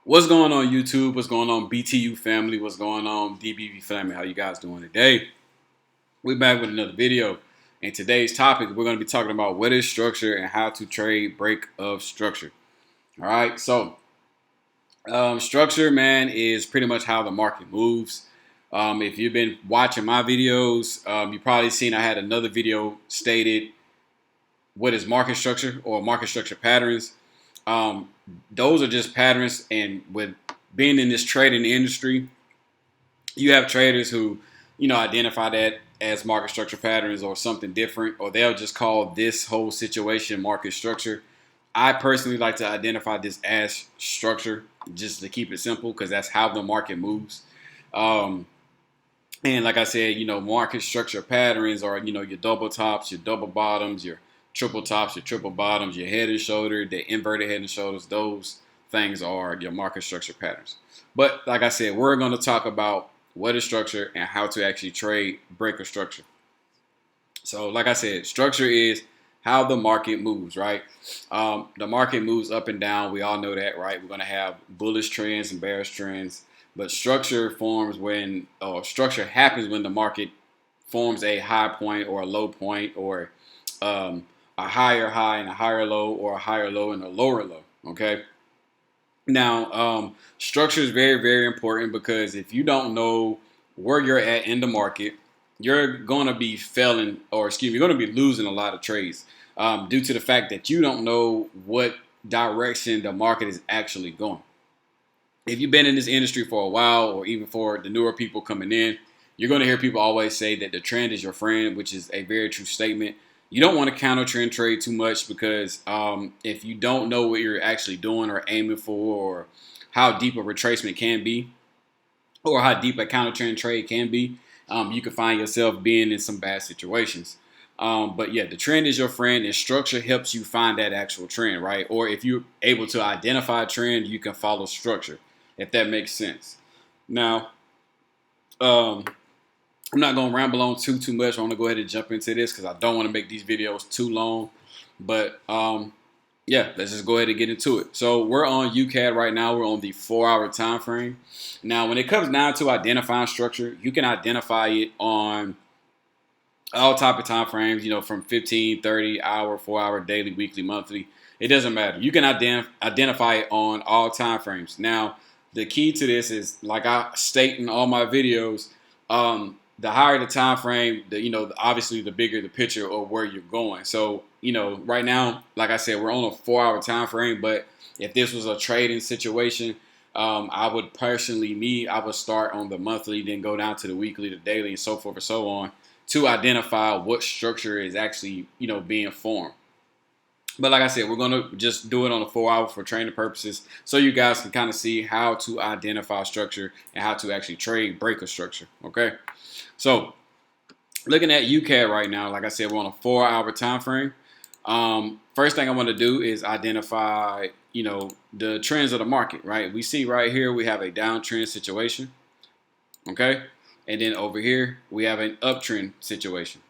What's going on YouTube? What's going on BTU family? What's going on DBV family? How you guys doing today? We're back with another video. In today's topic, we're going to be talking about what is structure and how to trade break of structure. All right, so structure, man, is pretty much how the market moves. If you've been watching my videos, you probably seen I had another video stated what is market structure or market structure patterns. Um, those are just patterns, and with being in this trading industry, you have traders who, identify that as market structure patterns or something different, or they'll just call this whole situation market structure. I personally like to identify this as structure just to keep it simple because that's how the market moves. Um, and like I said, market structure patterns are, your double tops, your double bottoms, your triple tops, your triple bottoms, your head and shoulder, the inverted head and shoulders. Those things are your market structure patterns. But like I said, we're going to talk about what is structure and how to actually trade breaker structure. So like I said, structure is how the market moves, right? The market moves up and down. We all know that, right? We're going to have bullish trends and bearish trends. But structure forms when, or structure happens when the market forms a high point or a low point, or a higher high and a higher low, or a higher low and a lower low. Okay. Now, structure is very, very important because if you don't know where you're at in the market, you're going to be failing, or excuse me, you're going to be losing a lot of trades due to the fact that you don't know what direction the market is actually going. If you've been in this industry for a while, or even for the newer people coming in, you're going to hear people always say that the trend is your friend, which is a very true statement. You don't want to counter trend trade too much because if you don't know what you're actually doing or aiming for, or how deep a retracement can be, or how deep a counter trend trade can be, you can find yourself being in some bad situations. But yeah, the trend is your friend, and structure helps you find that actual trend, right? Or if you're able to identify a trend, you can follow structure, if that makes sense. Now, um, I'm not going to ramble on too much. I want to go ahead and jump into this because I don't want to make these videos too long. But yeah, let's just go ahead and get into it. So we're on UCAD right now. We're on the 4-hour time frame. Now, when it comes down to identifying structure, you can identify it on all type of time frames, from 15, 30 hour, 4-hour, daily, weekly, monthly. It doesn't matter. You can identify it on all time frames. Now, the key to this is, like I state in all my videos, the higher the time frame, obviously the bigger the picture of where you're going. So, right now, like I said, we're on a 4-hour time frame, but if this was a trading situation, I would personally, I would start on the monthly, then go down to the weekly, the daily, and so forth and so on, to identify what structure is actually, being formed. But like I said, we're going to just do it on a 4-hour for training purposes so you guys can kind of see how to identify structure and how to actually trade breaker structure, okay? So looking at UCAD right now, like I said, we're on a 4-hour time frame. First thing I want to do is identify, the trends of the market, right? We see right here we have a downtrend situation, okay? And then over here, we have an uptrend situation.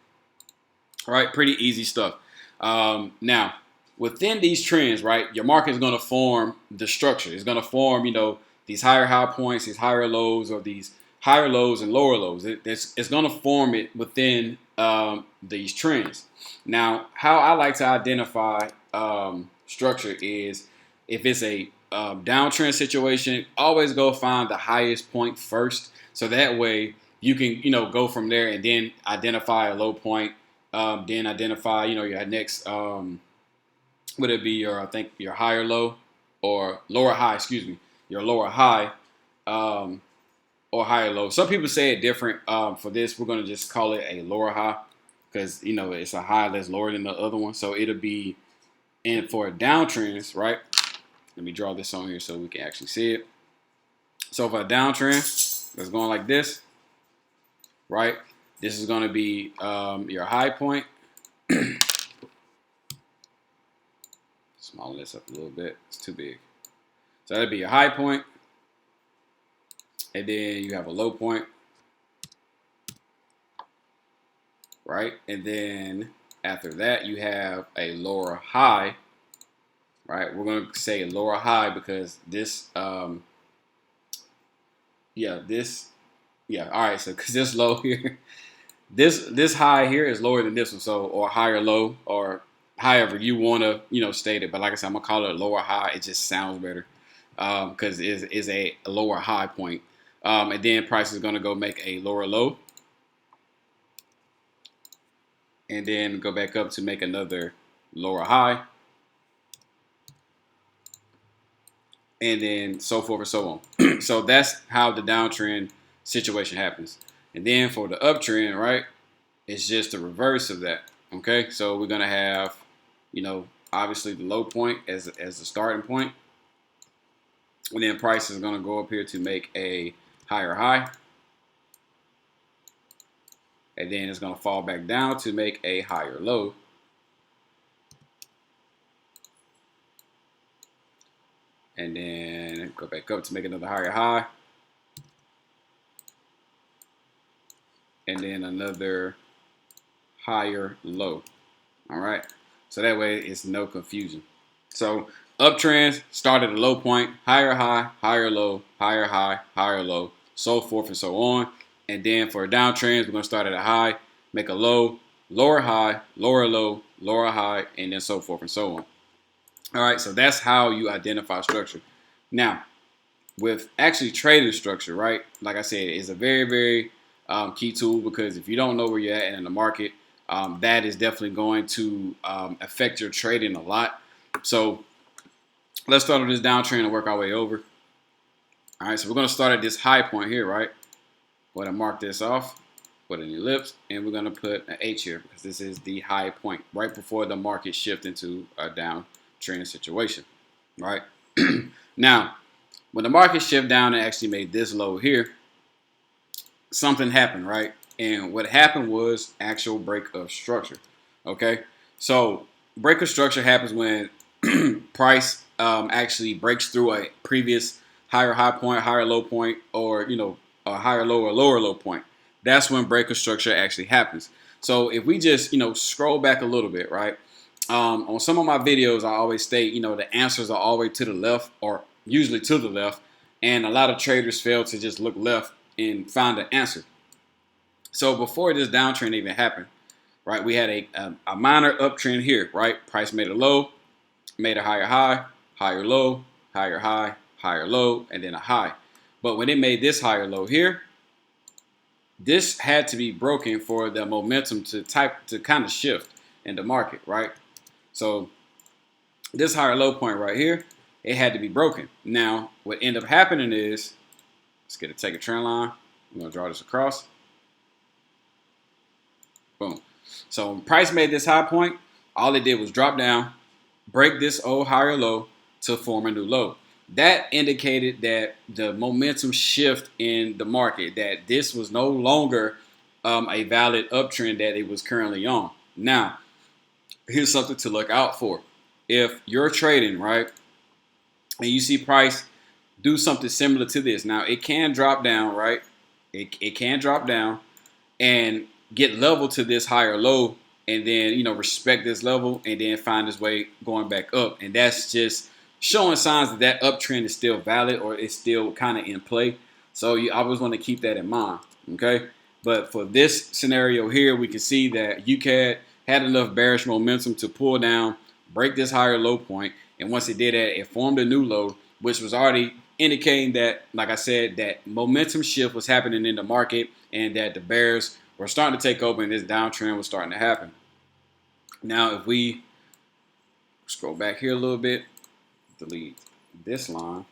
All right, pretty easy stuff. Now, within these trends, right, your market is going to form the structure. It's going to form, these higher high points, these higher lows, or these higher lows and lower lows. It's going to form it within these trends. Now, how I like to identify structure is if it's a downtrend situation, always go find the highest point first. So that way you can, go from there and then identify a low point. Then identify, your next, would it be your, I think, your higher low or lower high, excuse me, your lower high or higher low. Some people say it different. For this, we're going to just call it a lower high because, it's a high that's lower than the other one. So it'll be, and for downtrends, right? Let me draw this on here so we can actually see it. So for a downtrend that's going like this, right? This is going to be your high point. Smallen this up a little bit. It's too big. So that'd be your high point. And then you have a low point. Right? And then after that, you have a lower high. right? We're going to say lower high because this, all right. So because this low here, this high here is lower than this one, so or higher low or however you want to state it. But like I said, I'm gonna call it a lower high. It just sounds better because it is a lower high point. And then price is gonna go make a lower low, and then go back up to make another lower high, and then so forth and so on. So that's how the downtrend situation happens. And then for the uptrend, right, it's just the reverse of that. Okay, so we're gonna have, obviously the low point as the starting point, and then price is gonna go up here to make a higher high, and then it's gonna fall back down to make a higher low, and then go back up to make another higher high, and then another higher low. All right, so that way it's no confusion. So uptrends start at a low point, higher high, higher low, higher high, higher low, so forth and so on. And then for downtrends, we're gonna start at a high, make a low, lower high, lower low, lower high, and then so forth and so on. All right, so that's how you identify structure. Now, with actually trading structure, right? Like I said, it's a very, very key tool, because if you don't know where you're at in the market, that is definitely going to affect your trading a lot. So let's start with this downtrend and work our way over. All right, so we're going to start at this high point here, right? Go ahead and mark this off, put an ellipse, and we're going to put an H here because this is the high point right before the market shift into a downtrend situation, right? Now, when the market shift down and actually made this low here, something happened, right? And what happened was actual break of structure, okay? So break of structure happens when price actually breaks through a previous higher high point, higher low point, or a higher low or lower low point. That's when break of structure actually happens. So if we just scroll back a little bit, right? On some of my videos, I always state the answers are always to the left, or usually to the left, and a lot of traders fail to just look left and find the answer. So before this downtrend even happened, right, we had a minor uptrend here, right? Price made a low, made a higher high, higher low, higher high, higher low, and then a high. But when it made this higher low here, this had to be broken for the momentum to kind of shift in the market, right? So this higher low point right here, it had to be broken. Now, what ended up happening is, take a trend line. I'm gonna draw this across. Boom. So when price made this high point, all it did was drop down, break this old higher low to form a new low. That indicated that the momentum shift in the market, that this was no longer a valid uptrend that it was currently on. Now, here's something to look out for. If you're trading, right, and you see price do something similar to this, now it can drop down, right? It can drop down and get level to this higher low, and then respect this level, and then find its way going back up. And that's just showing signs that that uptrend is still valid, or it's still kind of in play. So you always want to keep that in mind, okay? But for this scenario here, we can see that UCAD had enough bearish momentum to pull down, break this higher low point, and once it did that, it formed a new low, which was already indicating that, like I said, that momentum shift was happening in the market, and that the bears were starting to take over, and this downtrend was starting to happen. Now, if we scroll back here a little bit, delete this line,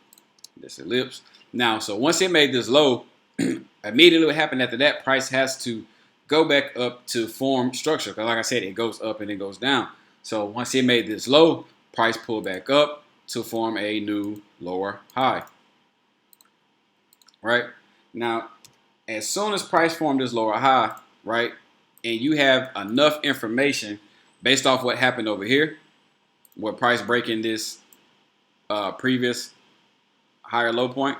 this ellipse. Now, so once it made this low, immediately what happened after that, price has to go back up to form structure. Because like I said, it goes up and it goes down. So once it made this low, price pulled back up to form a new lower high. Right? Now, as soon as price formed this lower high, right, and you have enough information based off what happened over here, what price breaking this previous higher low point.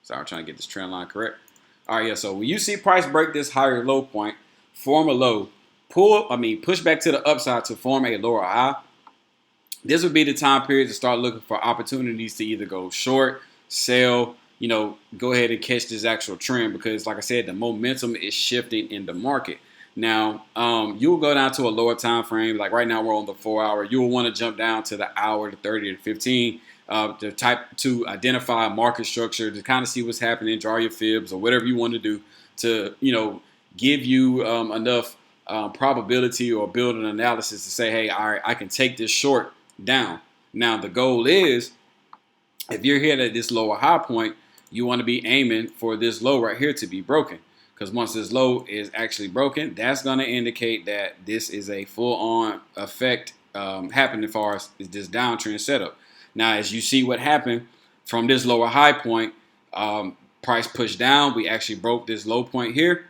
Sorry, I'm trying to get this trend line correct. All right, yeah, so when you see price break this higher low point, form a low, push back to the upside to form a lower high, This would be the time period to start looking for opportunities to either go short, sell, go ahead and catch this actual trend, because like I said, the momentum is shifting in the market. Now, you'll go down to a lower time frame. Like right now, we're on the 4 hour. You'll want to jump down to the hour, the 30 to 15, to identify a market structure, to kind of see what's happening, draw your fibs or whatever you want to do to, give you enough probability or build an analysis to say, hey, all right, I can take this short down. Now, the goal is, if you're here at this lower high point, you want to be aiming for this low right here to be broken. Because once this low is actually broken, that's going to indicate that this is a full-on effect happening as far as this downtrend setup. Now, as you see what happened from this lower high point, price pushed down. We actually broke this low point here,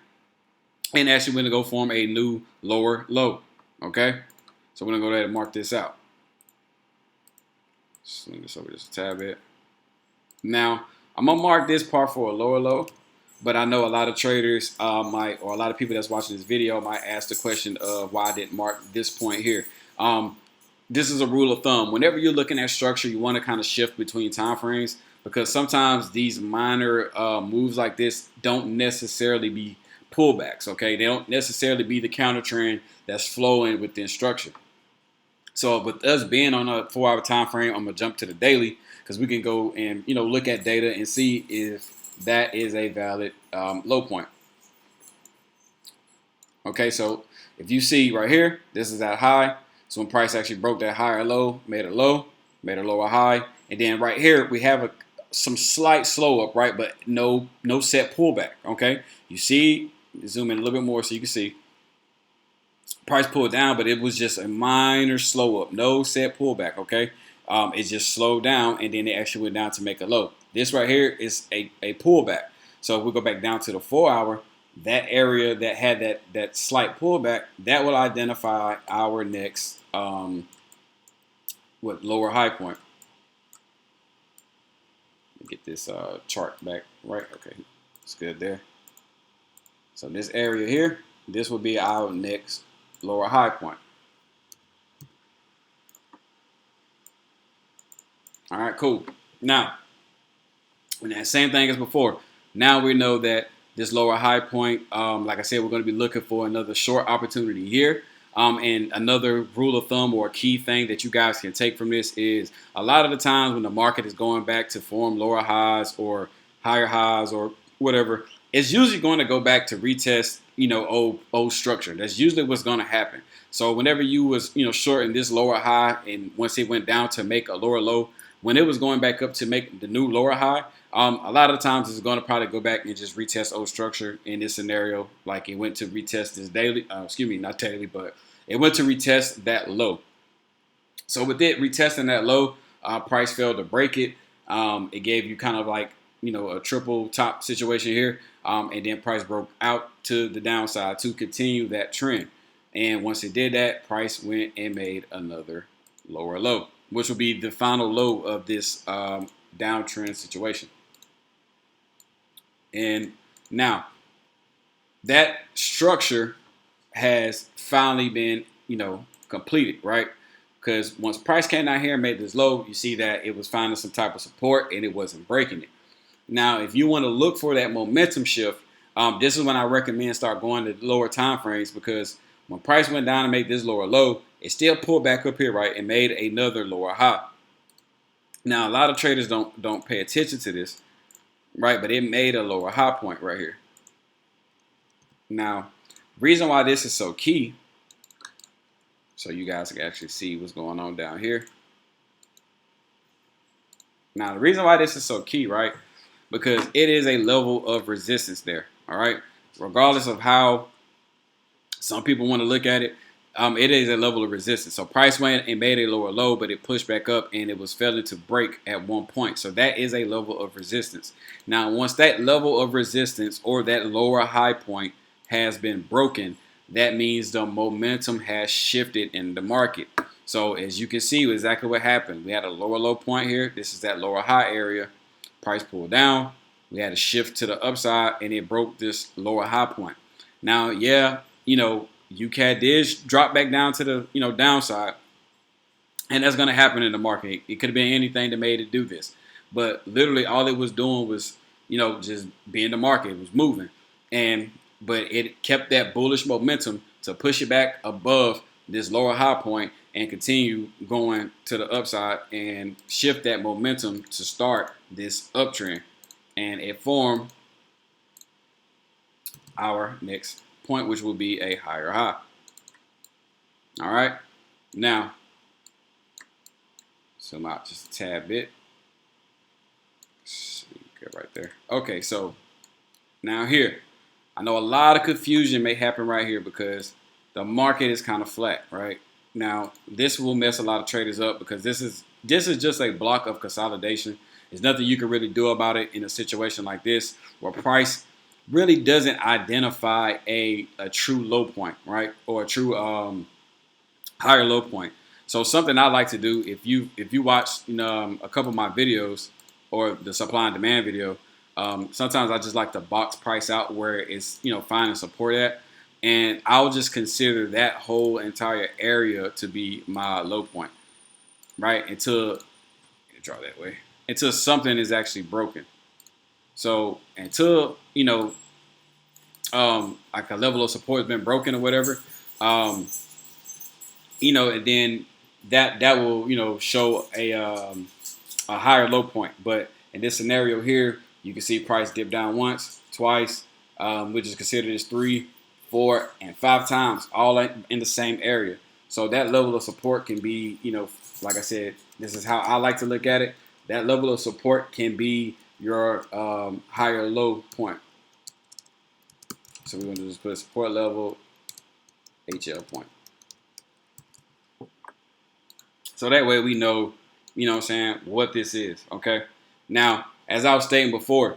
and actually we're going to go form a new lower low. Okay, so we're going to go ahead and mark this out. Swing this over just a tad bit. Now, I'm going to mark this part for a lower low, but I know a lot of traders or a lot of people that's watching this video might ask the question of why I didn't mark this point here. This is a rule of thumb. Whenever you're looking at structure, you want to kind of shift between time frames, because sometimes these minor moves like this don't necessarily be pullbacks, okay? They don't necessarily be the counter trend that's flowing within structure. So with us being on a 4 hour time frame, I'm gonna jump to the daily, because we can go and look at data and see if that is a valid low point. Okay, so if you see right here, this is that high. So when price actually broke that higher low, made a low, made a lower high, and then right here we have some slight slow up, right? But no set pullback. Okay, you see, zoom in a little bit more so you can see. Price pulled down, but it was just a minor slow up, no set pullback. Okay, it just slowed down, and then it actually went down to make a low. This right here is a pullback. So if we go back down to the 4 hour, that area that had that slight pullback, that will identify our next lower high point. Get this chart back right. Okay, it's good there. So this area here, this will be our next lower high point. All right, cool. Now, that same thing as before. Now we know that this lower high point, like I said, we're going to be looking for another short opportunity here. And another rule of thumb or key thing that you guys can take from this is, a lot of the times when the market is going back to form lower highs or higher highs or whatever, it's usually going to go back to retest, old structure. That's usually what's going to happen. So whenever you was, short in this lower high, and once it went down to make a lower low, when it was going back up to make the new lower high, a lot of the times it's going to probably go back and just retest old structure. In this scenario, like it went to retest this daily, not daily, but it went to retest that low. So with it retesting that low, price failed to break it. It gave you kind of like, a triple top situation here. And then price broke out to the downside to continue that trend. And once it did that, price went and made another lower low, which will be the final low of this downtrend situation. And now that structure has finally been, completed, right? Because once price came down here and made this low, you see that it was finding some type of support and it wasn't breaking it. Now, if you want to look for that momentum shift, this is when I recommend start going to lower time frames, because when price went down and made this lower low, it still pulled back up here, right, and made another lower high. Now, a lot of traders don't pay attention to this, right, but it made a lower high point right here. Now, reason why this is so key, so you guys can actually see what's going on down here. Now, the reason why this is so key, right, because it is a level of resistance there, all right? Regardless of how some people want to look at it, it is a level of resistance. So price went and made a lower low, but it pushed back up and it was failing to break at one point. So that is a level of resistance. Now, once that level of resistance or that lower high point has been broken, that means the momentum has shifted in the market. So as you can see exactly what happened. We had a lower low point here. This is that lower high area. Price pulled down. We had a shift to the upside and it broke this lower high point. Now, yeah, UCAD did drop back down to the downside, And that's going to happen in the market. It could have been anything that made it do this. But literally all it was doing was, just being the market. It was moving. But it kept that bullish momentum to push it back above this lower high point and continue going to the upside and shift that momentum to start this uptrend. And it formed our next point, which will be a higher high. All right. Now, zoom out just a tad bit. Okay, right there. Okay, so now here, I know a lot of confusion may happen right here because the market is kind of flat, right? Now, this will mess a lot of traders up because this is just a block of consolidation. There's nothing you can really do about it in a situation like this where price really doesn't identify a true low point, right? Or a true higher low point. So something I like to do, if you watch a couple of my videos or the supply and demand video, sometimes I just like to box price out where it's finding support at, and I'll just consider that whole entire area to be my low point, right? Until draw that way, until something is actually broken. So until like a level of support has been broken or whatever, and then that will show a higher low point. But in this scenario here, you can see price dip down once, twice, which is considered as 3, 4, and 5 times, all in the same area. So that level of support can be, like I said, this is how I like to look at it. That level of support can be your higher low point. So we're going to just put a support level, HL point. So that way we know, what this is, okay? Now, as I was stating before,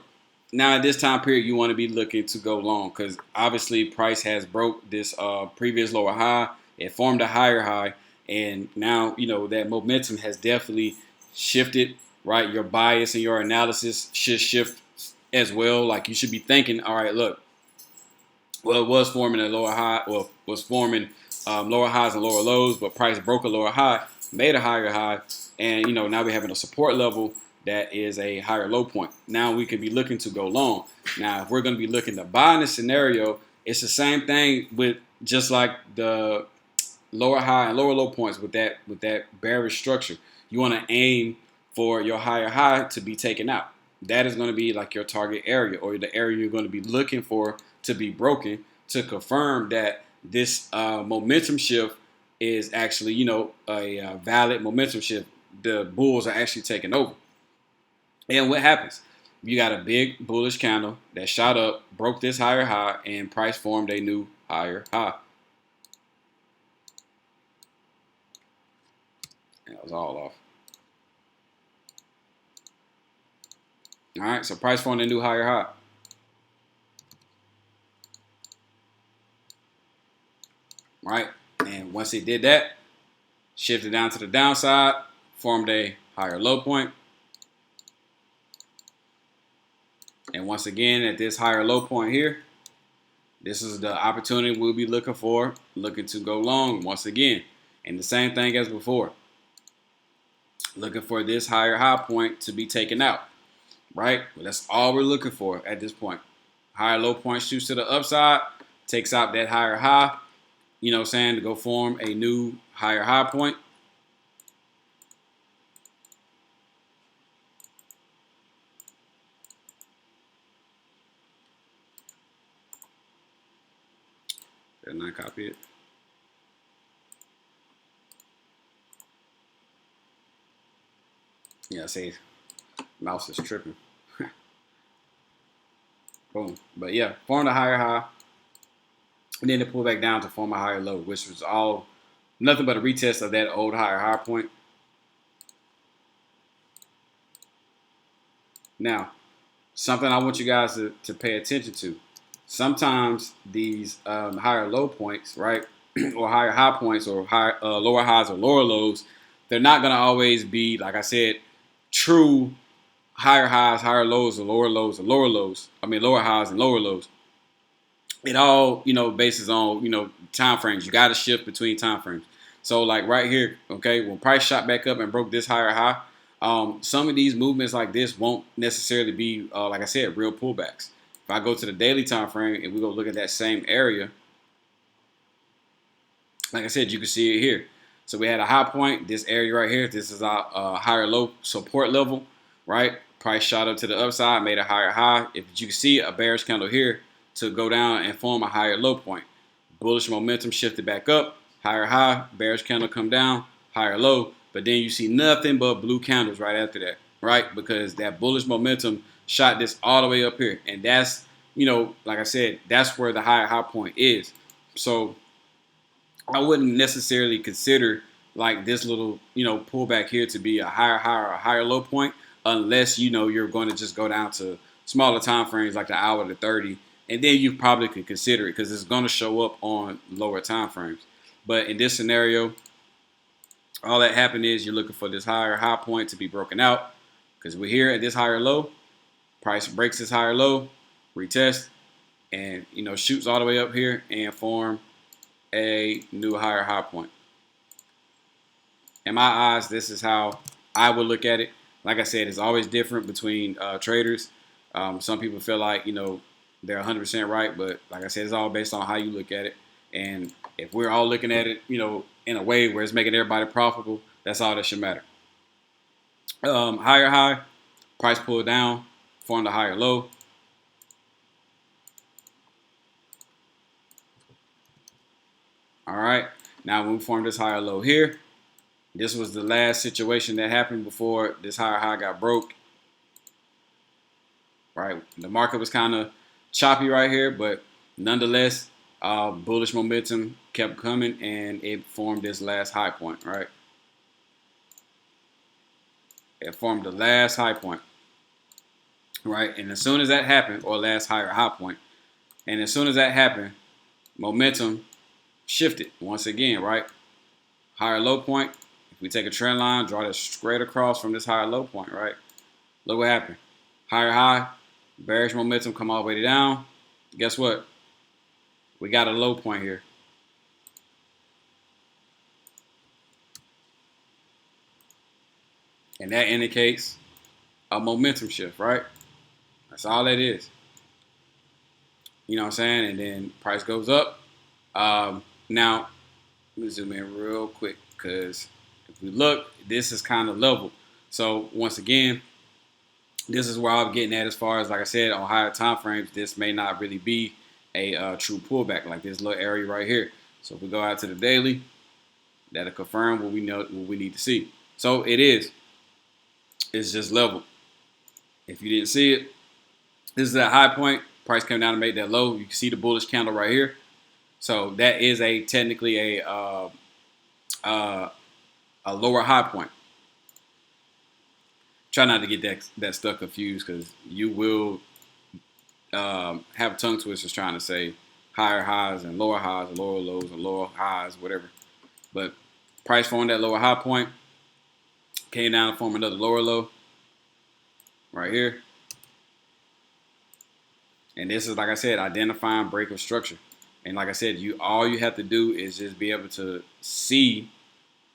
now at this time period, you want to be looking to go long because obviously price has broke this previous lower high. It formed a higher high, and now, that momentum has definitely shifted, right? Your bias and your analysis should shift as well. Like you should be thinking, all right, look, well, it was forming a lower high, well, was forming lower highs and lower lows, but price broke a lower high, made a higher high, and now we're having a support level that is a higher low point. Now we could be looking to go long. Now, if we're going to be looking to buy in this scenario, it's the same thing with just like the lower high and lower low points with that bearish structure. You want to aim for your higher high to be taken out. That is going to be like your target area or the area you're going to be looking for to be broken to confirm that this momentum shift is actually, a valid momentum shift. The bulls are actually taking over. And what happens? You got a big bullish candle that shot up, broke this higher high, and price formed a new higher high. That was all off. All right, so price formed a new higher high. Right, and once it did that, shifted down to the downside, formed a higher low point. And once again, at this higher low point here, this is the opportunity we'll be looking for, looking to go long once again. And the same thing as before, looking for this higher high point to be taken out, right? Well, that's all we're looking for at this point. Higher low point shoots to the upside, takes out that higher high, to go form a new higher high point. Did I not copy it? Yeah, see, mouse is tripping. Boom. But yeah, formed a higher high. And then to pull back down to form a higher low, which was all nothing but a retest of that old higher high point. Now, something I want you guys to pay attention to. Sometimes these higher low points, right, or higher high points, or lower highs or lower lows, they're not going to always be, like I said, true higher highs, higher lows, or lower lows, or lower lows. I mean, lower highs and lower lows. It all, bases on, time frames. You got to shift between time frames. So like right here, okay, when price shot back up and broke this higher high, some of these movements like this won't necessarily be, like I said, real pullbacks. If I go to the daily time frame and we go look at that same area, like I said, you can see it here. So we had a high point, this area right here. This is our higher low support level, right? Price shot up to the upside, made a higher high. If you can see a bearish candle here to go down and form a higher low point. Bullish momentum shifted back up, higher high, bearish candle come down, higher low. But then you see nothing but blue candles right after that, right? Because that bullish momentum shot this all the way up here. And that's, like I said, that's where the higher high point is. So I wouldn't necessarily consider like this little, pullback here to be a higher high or a higher low point unless, you're going to just go down to smaller time frames like the hour to 30. And then you probably could consider it because it's going to show up on lower time frames. But in this scenario, all that happened is you're looking for this higher high point to be broken out because we're here at this higher low. Price breaks this higher low, retest, and, shoots all the way up here and form a new higher high point. In my eyes, this is how I would look at it. Like I said, it's always different between traders. Some people feel like, they're 100% right, but like I said, it's all based on how you look at it. And if we're all looking at it, in a way where it's making everybody profitable, that's all that should matter. Higher high, price pulled down, formed a higher low. All right, now when we formed this higher low here, this was the last situation that happened before this higher high got broke. Right, the market was kind of choppy right here, but nonetheless, bullish momentum kept coming and it formed this last high point, right? It formed the last high point, right? And as soon as that happened, or last higher high point, and as soon as that happened, momentum shifted once again, right? Higher low point. If we take a trend line, draw this straight across from this higher low point, right? Look what happened. Higher high, bearish momentum come all the way down. Guess what? We got a low point here. And that indicates a momentum shift, right? That's all that is. You know what I'm saying? And then price goes up. Now, let me zoom in real quick because if we look, this is kind of level. So once again, this is where I'm getting at as far as, like I said, on higher time frames, this may not really be a true pullback like this little area right here. So if we go out to the daily, that'll confirm what we know, what we need to see. So it is. It's just level. If you didn't see it, this is that high point. Price came down to make that low. You can see the bullish candle right here. So that is technically a lower high point. Try not to get that stuff confused because you will have tongue twisters trying to say higher highs and lower lows and lower highs, whatever. But price formed that lower high point, came down to form another lower low right here. And this is, like I said, identifying break of structure. And like I said, all you have to do is just be able to see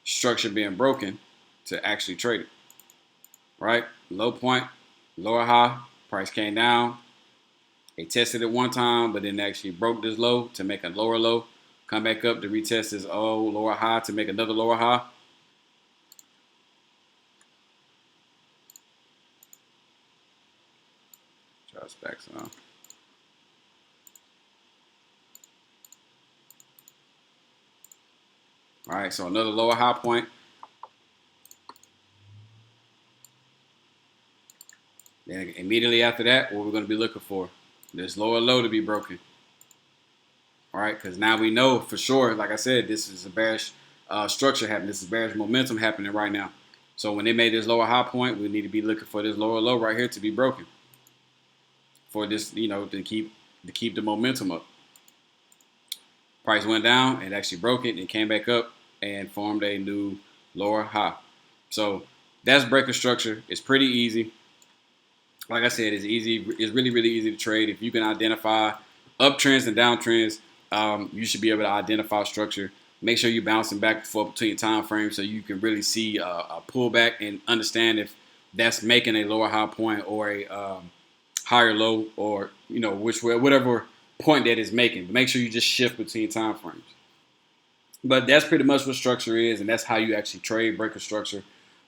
structure being broken to actually trade it. Right? Low point, lower high, price came down. They tested it one time, but then actually broke this low to make a lower low. Come back up to retest this lower high to make another lower high. Try this back some. All right, so another lower high point. Then immediately after that, what we're going to be looking for, this lower low to be broken. All right, because now we know for sure, like I said, this is a bearish structure happening. This is bearish momentum happening right now. So when they made this lower high point, we need to be looking for this lower low right here to be broken. For this, to keep the momentum up. Price went down, it actually broke it, and came back up and formed a new lower high. So that's breaker structure. It's pretty easy. Like I said, it's easy. It's really, really easy to trade. If you can identify uptrends and downtrends, you should be able to identify structure Make sure you're bouncing back and forth between time frames so you can really see a pullback and understand if that's making a lower high point or a higher low, or which way, whatever point that is making. But make sure you just shift between time frames. But that's pretty much what structure is, and that's how you actually trade breaker structure.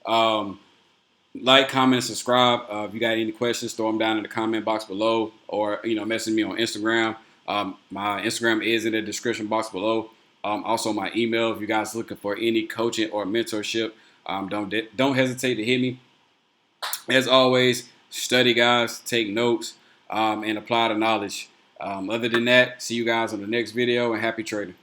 Like, comment, and subscribe. If you got any questions, throw them down in the comment box below, or message me on Instagram. My Instagram is in the description box below. Also, my email. If you guys are looking for any coaching or mentorship, don't hesitate to hit me. As always, study, guys. Take notes and apply the knowledge. Other than that, see you guys on the next video, and happy trading.